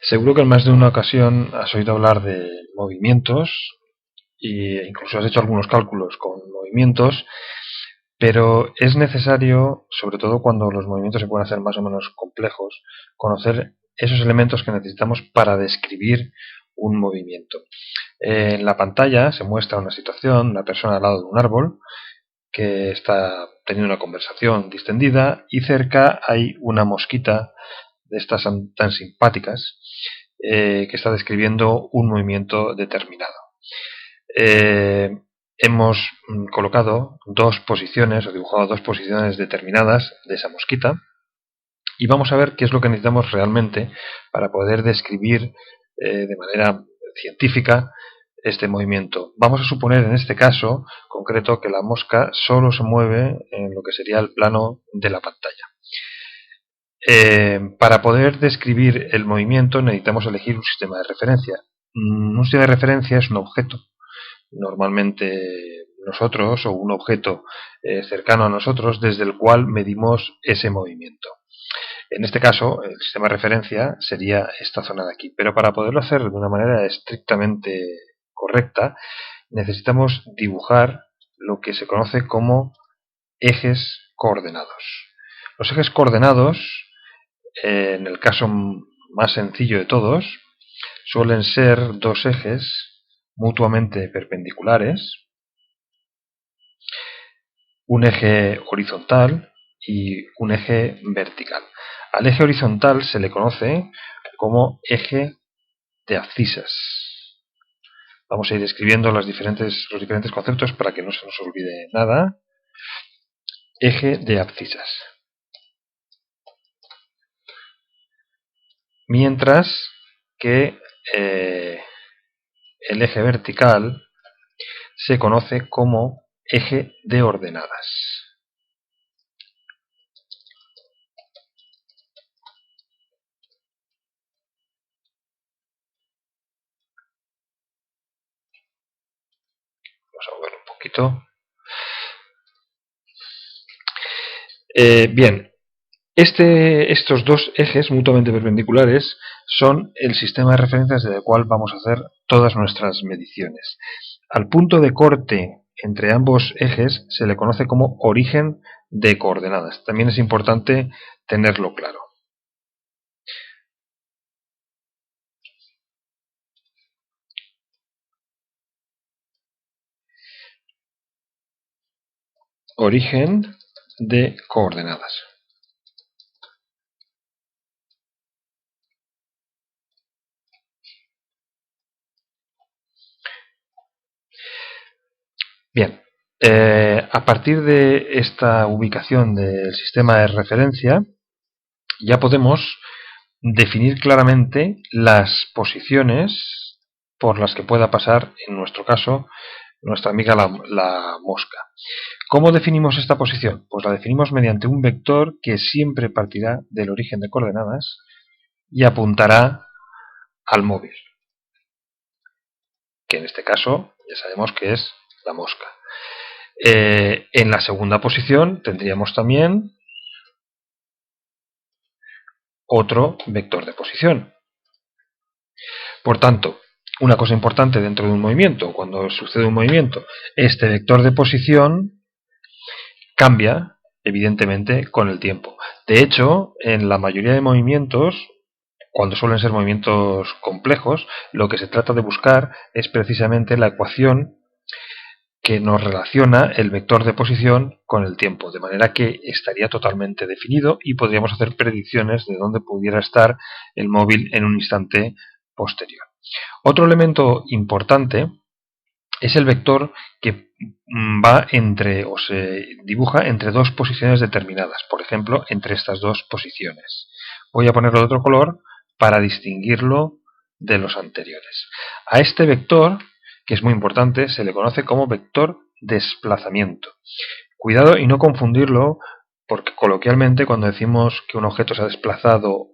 Seguro que en más de una ocasión has oído hablar de movimientos e incluso has hecho algunos cálculos con movimientos, pero es necesario, sobre todo cuando los movimientos se pueden hacer más o menos complejos, conocer esos elementos que necesitamos para describir un movimiento. En la pantalla se muestra una situación, una persona al lado de un árbol que está teniendo una conversación distendida y cerca hay una mosquita de estas tan simpáticas que está describiendo un movimiento determinado. Eh, hemos colocado dos posiciones o dibujado dos posiciones determinadas de esa mosquita y vamos a ver qué es lo que necesitamos realmente para poder describir de manera científica este movimiento. Vamos a suponer en este caso concreto que la mosca solo se mueve en lo que sería el plano de la pantalla. Para poder describir el movimiento necesitamos elegir un sistema de referencia. Un sistema de referencia es un objeto, normalmente nosotros, o un objeto cercano a nosotros, desde el cual medimos ese movimiento. En este caso, el sistema de referencia sería esta zona de aquí, pero para poderlo hacer de una manera estrictamente correcta, necesitamos dibujar lo que se conoce como ejes coordenados. Los ejes coordenados, en el caso más sencillo de todos, suelen ser dos ejes mutuamente perpendiculares, un eje horizontal y un eje vertical. Al eje horizontal se le conoce como eje de abscisas. Vamos a ir escribiendo los diferentes conceptos para que no se nos olvide nada. Eje de abscisas. Mientras que el eje vertical se conoce como eje de ordenadas. Vamos a mover un poquito. Bien, estos dos ejes mutuamente perpendiculares son el sistema de referencias desde el cual vamos a hacer todas nuestras mediciones. Al punto de corte entre ambos ejes se le conoce como origen de coordenadas. También es importante tenerlo claro. Origen de coordenadas. Bien, a partir de esta ubicación del sistema de referencia ya podemos definir claramente las posiciones por las que pueda pasar, en nuestro caso, nuestra amiga la mosca. ¿Cómo definimos esta posición? Pues la definimos mediante un vector que siempre partirá del origen de coordenadas y apuntará al móvil, que en este caso ya sabemos que es la mosca. En la segunda posición tendríamos también otro vector de posición. Por tanto, una cosa importante dentro de un movimiento, cuando sucede un movimiento, este vector de posición cambia, evidentemente, con el tiempo. De hecho, en la mayoría de movimientos, cuando suelen ser movimientos complejos, lo que se trata de buscar es precisamente la ecuación que nos relaciona el vector de posición con el tiempo, de manera que estaría totalmente definido y podríamos hacer predicciones de dónde pudiera estar el móvil en un instante posterior. Otro elemento importante es el vector que va entre o se dibuja entre dos posiciones determinadas, por ejemplo, entre estas dos posiciones. Voy a ponerlo de otro color para distinguirlo de los anteriores. A este vector, que es muy importante, se le conoce como vector desplazamiento. Cuidado y no confundirlo, porque coloquialmente cuando decimos que un objeto se ha desplazado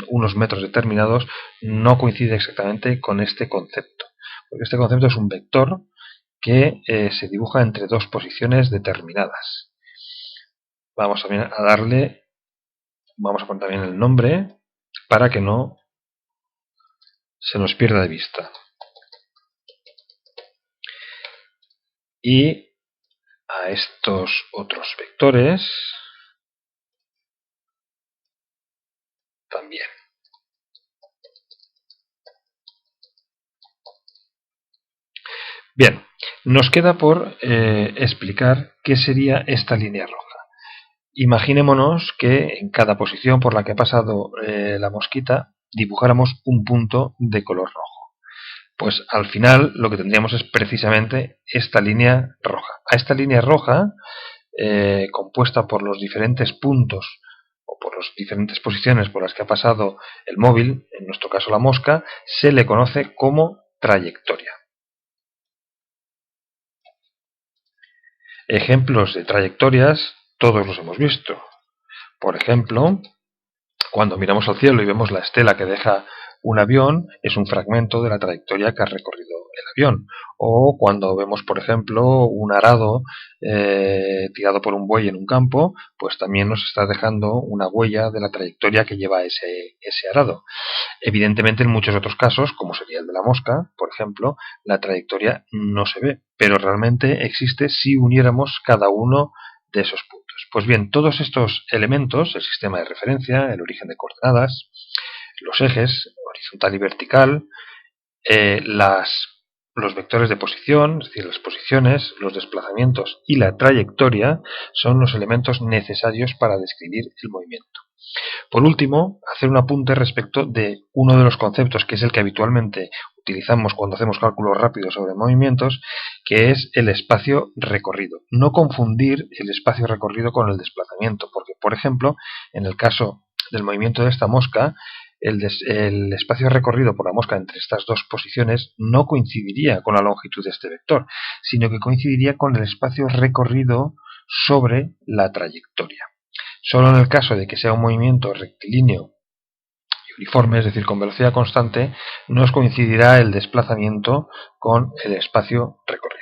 unos metros determinados, no coincide exactamente con este concepto. Porque este concepto es un vector que se dibuja entre dos posiciones determinadas. Vamos a darle, vamos a poner también el nombre para que no se nos pierda de vista. Y a estos otros vectores también. Bien, nos queda por explicar qué sería esta línea roja. Imaginémonos que en cada posición por la que ha pasado la mosquita dibujáramos un punto de color rojo. Pues al final lo que tendríamos es precisamente esta línea roja. A esta línea roja, compuesta por los diferentes puntos o por las diferentes posiciones por las que ha pasado el móvil, en nuestro caso la mosca, se le conoce como trayectoria. Ejemplos de trayectorias todos los hemos visto. Por ejemplo, cuando miramos al cielo y vemos la estela que deja un avión, es un fragmento de la trayectoria que ha recorrido el avión. O cuando vemos, por ejemplo, un arado tirado por un buey en un campo, pues también nos está dejando una huella de la trayectoria que lleva ese arado. Evidentemente, en muchos otros casos, como sería el de la mosca, por ejemplo, la trayectoria no se ve, pero realmente existe si uniéramos cada uno de esos puntos. Pues bien, todos estos elementos, el sistema de referencia, el origen de coordenadas, los ejes, horizontal y vertical, los vectores de posición, es decir, las posiciones, los desplazamientos y la trayectoria son los elementos necesarios para describir el movimiento. Por último, hacer un apunte respecto de uno de los conceptos que es el que habitualmente utilizamos cuando hacemos cálculos rápidos sobre movimientos, que es el espacio recorrido. No confundir el espacio recorrido con el desplazamiento, porque, por ejemplo, en el caso del movimiento de esta mosca, el espacio recorrido por la mosca entre estas dos posiciones no coincidiría con la longitud de este vector, sino que coincidiría con el espacio recorrido sobre la trayectoria. Solo en el caso de que sea un movimiento rectilíneo y uniforme, es decir, con velocidad constante, nos coincidirá el desplazamiento con el espacio recorrido.